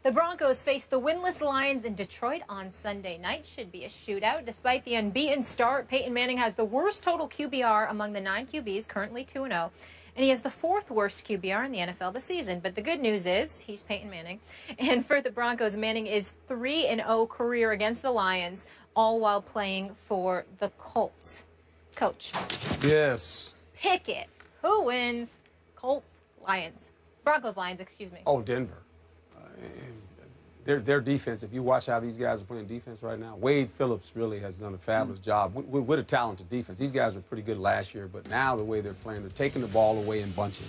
The Broncos face the winless Lions in Detroit on Sunday night. Should be a shootout. Despite the unbeaten start, Peyton Manning has the worst total QBR among the 9 QBs, currently 2-0. And he has the 4th worst QBR in the NFL this season. But the good news is he's Peyton Manning. And for the Broncos, Manning is 3-0 career against the Lions, all while playing for the Colts. Coach. Yes. Pick it. Who wins? Colts, Lions. Broncos, Lions, excuse me. Oh, Denver. Their defense, if you watch how these guys are playing defense right now, Wade Phillips really has done a fabulous job with a talented defense. These guys were pretty good last year, but now the way they're playing, they're taking the ball away in bunches.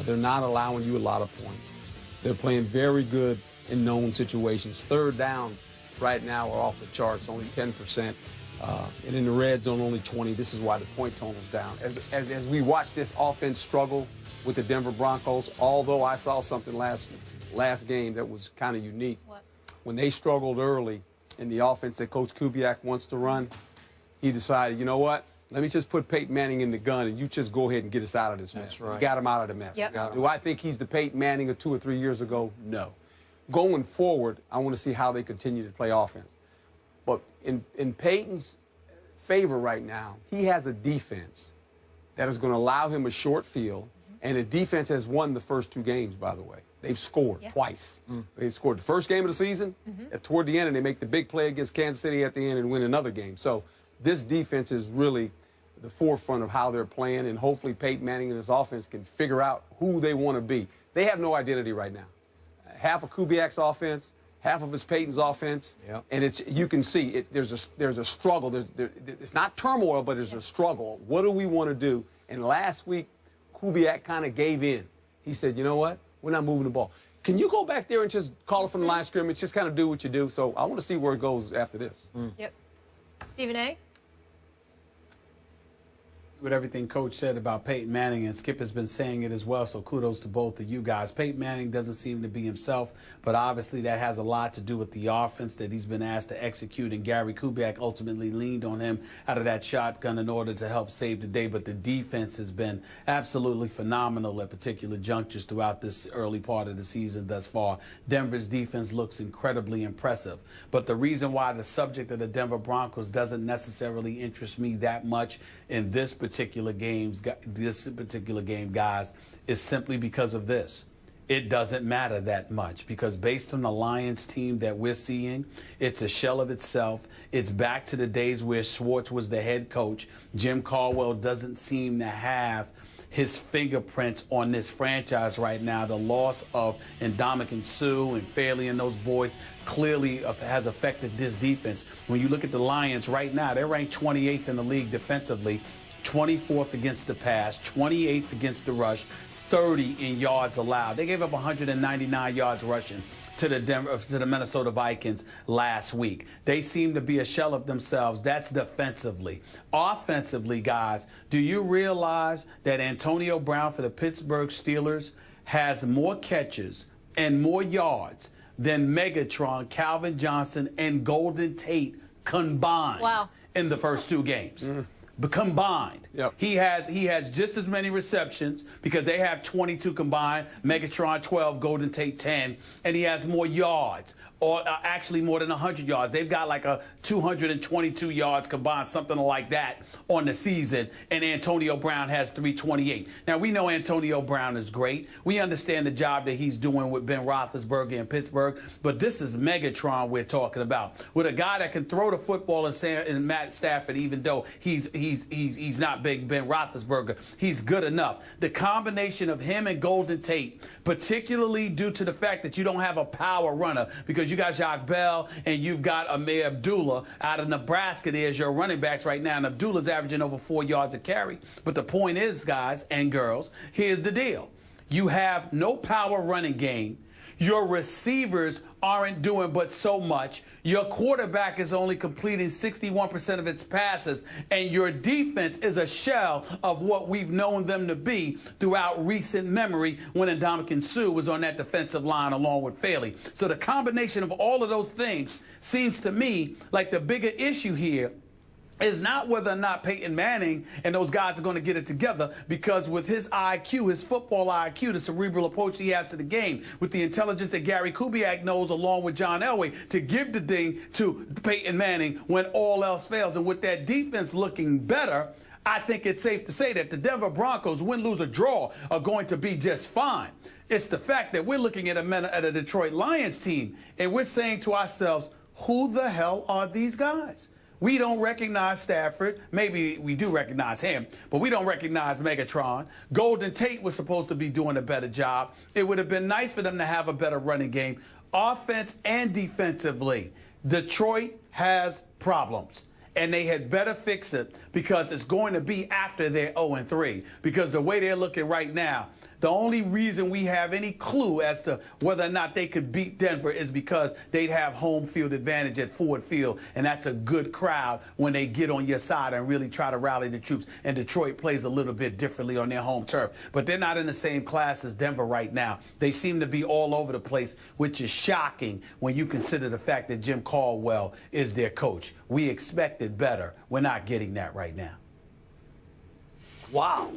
They're not allowing you a lot of points. They're playing very good in known situations. Third downs right now are off the charts, only 10%. And in the red zone, only 20. This is why the point total's down. As we watch this offense struggle with the Denver Broncos, although I saw something last game that was kind of unique. What? When they struggled early in the offense that Coach Kubiak wants to run, he decided, you know what? Let me just put Peyton Manning in the gun, and you just go ahead and get us out of this mess. That's right. You got him out of the mess. Yep. Do I think he's the Peyton Manning of 2 or 3 years ago? No. Going forward, I want to see how they continue to play offense. But in Peyton's favor right now, he has a defense that is going to allow him a short field, and the defense has won the first 2 games, by the way. They've scored twice. They scored the first game of the season toward the end, and they make the big play against Kansas City at the end and win another game. So this defense is really the forefront of how they're playing, and hopefully Peyton Manning and his offense can figure out who they want to be. They have no identity right now. Half of Kubiak's offense, half of his Peyton's offense, and you can see there's a struggle. It's not turmoil, but there's a struggle. What do we want to do? And last week, Kubiak kind of gave in. He said, you know what? We're not moving the ball. Can you go back there and just call it from the line of scrimmage, just kind of do what you do? So I want to see where it goes after this. Yep. Stephen A.? With everything Coach said about Peyton Manning, and Skip has been saying it as well, so kudos to both of you guys. Peyton Manning doesn't seem to be himself, but obviously that has a lot to do with the offense that he's been asked to execute, and Gary Kubiak ultimately leaned on him out of that shotgun in order to help save the day. But the defense has been absolutely phenomenal at particular junctures throughout this early part of the season thus far. Denver's defense looks incredibly impressive, but the reason why the subject of the Denver Broncos doesn't necessarily interest me that much in this particular game, guys, is simply because of this. It doesn't matter that much, because based on the Lions team that we're seeing, it's a shell of itself. It's back to the days where Schwartz was the head coach. Jim Caldwell doesn't seem to have his fingerprints on this franchise right now. The loss of Ndamukong Suh and Fairley and those boys clearly has affected this defense. When you look at the Lions right now, they're ranked 28th in the league defensively, 24th against the pass, 28th against the rush, 30 in yards allowed. They gave up 199 yards rushing to the Minnesota Vikings last week. They seem to be a shell of themselves. That's defensively. Offensively, guys, do you realize that Antonio Brown for the Pittsburgh Steelers has more catches and more yards than Megatron, Calvin Johnson, and Golden Tate combined in the first 2 games? But combined, he has just as many receptions, because they have 22 combined, Megatron 12, Golden Tate 10, and he has more yards, or actually more than 100 yards. They've got like a 222 yards combined, something like that on the season, and Antonio Brown has 328. Now, we know Antonio Brown is great. We understand the job that he's doing with Ben Roethlisberger in Pittsburgh, but this is Megatron we're talking about, with a guy that can throw the football and Matt Stafford, even though he's not big Ben Roethlisberger. He's good enough. The combination of him and Golden Tate, particularly due to the fact that you don't have a power runner, because you got Jacques Bell and you've got Amir Abdullah out of Nebraska there as your running backs right now, and Abdullah's averaging over 4 yards a carry. But the point is, guys and girls, here's the deal. You have no power running game. Your receivers aren't doing but so much. Your quarterback is only completing 61% of its passes, and your defense is a shell of what we've known them to be throughout recent memory when Ndamukong Suh was on that defensive line along with Fairley. So the combination of all of those things seems to me like the bigger issue here is not whether or not Peyton Manning and those guys are going to get it together, because with his IQ, his football IQ, the cerebral approach he has to the game, with the intelligence that Gary Kubiak knows along with John Elway to give the ding to Peyton Manning when all else fails, and with that defense looking better, I think it's safe to say that the Denver Broncos, win, lose, or draw, are going to be just fine. It's the fact that we're looking at a Detroit Lions team, and we're saying to ourselves, who the hell are these guys? We don't recognize Stafford. Maybe we do recognize him, but we don't recognize Megatron. Golden Tate was supposed to be doing a better job. It would have been nice for them to have a better running game, offense and defensively. Detroit has problems, and they had better fix it, because it's going to be after they're 0-3. Because the way they're looking right now, the only reason we have any clue as to whether or not they could beat Denver is because they'd have home field advantage at Ford Field, and that's a good crowd when they get on your side and really try to rally the troops. And Detroit plays a little bit differently on their home turf. But they're not in the same class as Denver right now. They seem to be all over the place, which is shocking when you consider the fact that Jim Caldwell is their coach. We expected better. We're not getting that right now. Wow.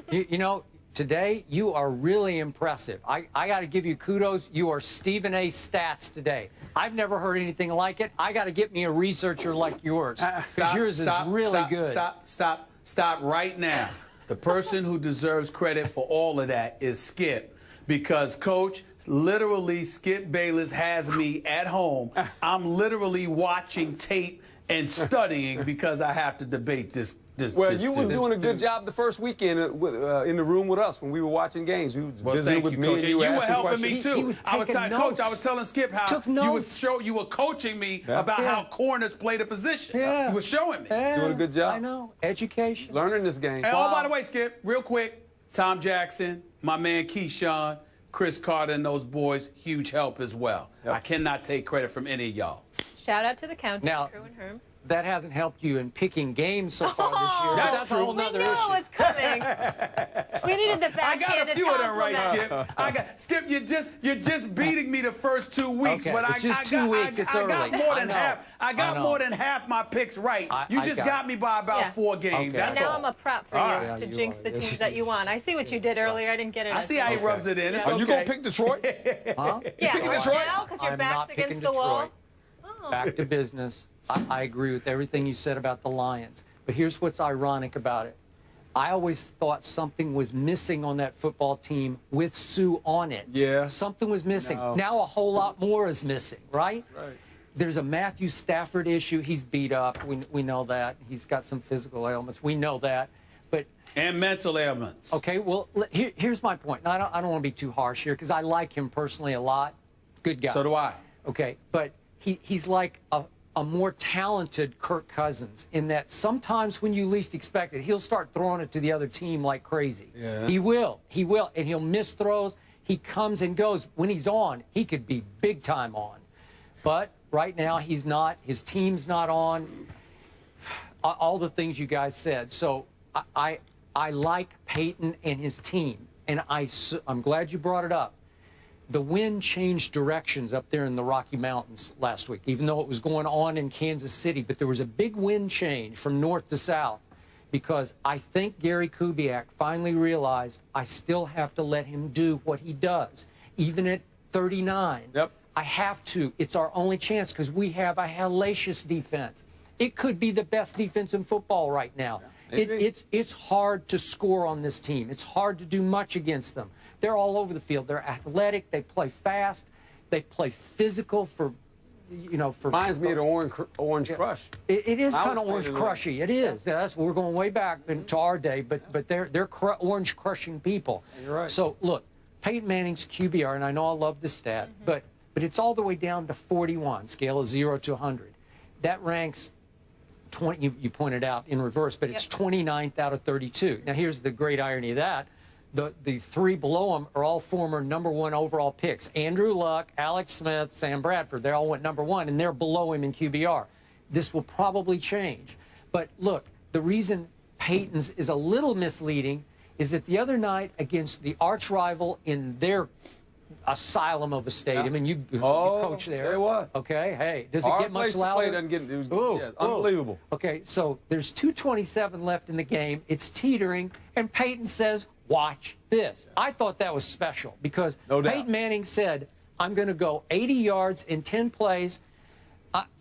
you know, today, you are really impressive. I got to give you kudos. You are Stephen A. Stats today. I've never heard anything like it. I got to get me a researcher like yours, because yours is really good. Stop right now. The person who deserves credit for all of that is Skip, because, Coach, literally, Skip Bayless has me at home. I'm literally watching tape and studying because I have to debate this. Well, you were doing a good job the first weekend in the room with us when we were watching games. You were visiting with me, Coach. and you were helping me too. Coach, I was telling Skip how you were coaching me about how corners play the position. Yeah. You were showing me. Yeah. Doing a good job. I know. Education. Learning this game. And oh, by the way, Skip, real quick, Tom Jackson, my man Keyshawn, Chris Carter, and those boys, huge help as well. Yep. I cannot take credit from any of y'all. Shout out to the countdown crew and Herm. That hasn't helped you in picking games so far this year. That's a whole nother issue. We knew it was coming. We needed the backhanded I got a few of them right, compliment. Skip. Skip, you're just beating me the first 2 weeks, okay. but it's just 2 weeks. It's early. I got more than half. I got more than half my picks right. You just got me by about 4 games. Okay. That's and now all. I'm a prop for you to jinx the teams that you want. I see what you did earlier. I didn't get it. I see how he rubs it in. It's okay. Are you gonna pick Detroit? Yeah, picking Detroit? now because your I'm back's not against picking the wall. Detroit. Back to business. I agree with everything you said about the Lions. But here's what's ironic about it. I always thought something was missing on that football team with Sue on it. Yeah. Something was missing. No. Now a whole lot more is missing, right? Right. There's a Matthew Stafford issue. He's beat up. We know that. He's got some physical ailments. We know that. But and mental ailments. Okay, well, here's my point. Now, I don't want to be too harsh here, because I like him personally a lot. Good guy. So do I. Okay, but he's like a more talented Kirk Cousins, in that sometimes when you least expect it, he'll start throwing it to the other team like crazy. Yeah. He will, and he'll miss throws. He comes and goes. When he's on, he could be big time on. But right now, he's not. His team's not on. All the things you guys said. So I like Peyton and his team, and I'm glad you brought it up. The wind changed directions up there in the Rocky Mountains last week, even though it was going on in Kansas City. But there was a big wind change from north to south, because I think Gary Kubiak finally realized I still have to let him do what he does, even at 39. Yep. I have to. It's our only chance, because we have a hellacious defense. It could be the best defense in football right now. Yeah, it's hard to score on this team. It's hard to do much against them. They're all over the field. They're athletic. They play fast. They play physical Reminds me of the Orange Crush. It is kind of Orange Crushy. It is. That's, we're going way back into our day, but they're orange crushing people. You're right. So look, Peyton Manning's QBR, and I know I love the stat, but it's all the way down to 41, scale of 0 to 100. That ranks 20. You pointed out in reverse, but it's 29th out of 32. Now here's the great irony of that. The 3 below him are all former #1 overall picks. Andrew Luck, Alex Smith, Sam Bradford. They all went #1, and they're below him in QBR. This will probably change. But look, the reason Peyton's is a little misleading is that the other night against the arch rival in their asylum of a stadium, and you Oh, coach there. it was. Okay, hey, does it Hard get much place to louder? play doesn't get it was, Ooh, yeah, ooh. unbelievable. Okay, so there's 2:27 left in the game. It's teetering, and Peyton says, "Watch this." I thought that was special because No doubt. Peyton Manning said, "I'm going to go 80 yards in 10 plays.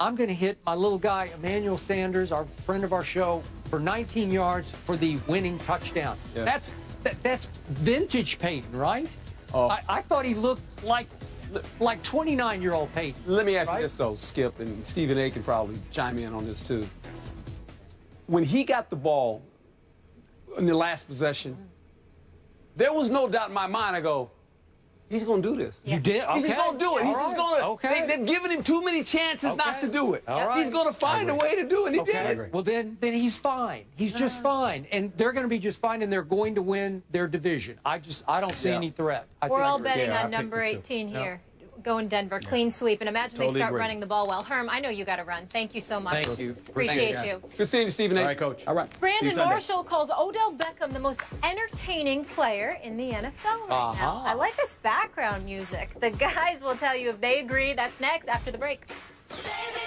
I'm going to hit my little guy, Emmanuel Sanders, our friend of our show, for 19 yards for the winning touchdown." Yeah. That's vintage Peyton, right? Oh. I thought he looked like 29-year-old Peyton. Let me ask right? you this, though, Skip, and Stephen A. can probably chime in on this, too. When he got the ball in the last possession, there was no doubt in my mind. I go, he's going to do this. You did? Okay. He's just going to do it. He's just going to. Okay. They're giving him too many chances not to do it. All right. He's going to find a way to do it, and he did it. Well, then he's fine. He's just fine, and they're going to be just fine, and they're going to win their division. I don't see any threat. We're all betting Yeah, I on picked number it too. 18 here. Going Denver, clean sweep, and imagine Totally they start agree. running the ball well. Herm, I know you got to run. Thank you so much. Thank you. Appreciate Thank you. Good seeing you, Stephen A. All right, Coach. All right. See you Brandon Sunday. Marshall calls Odell Beckham the most entertaining player in the NFL right now. I like this background music. The guys will tell you if they agree. That's next after the break.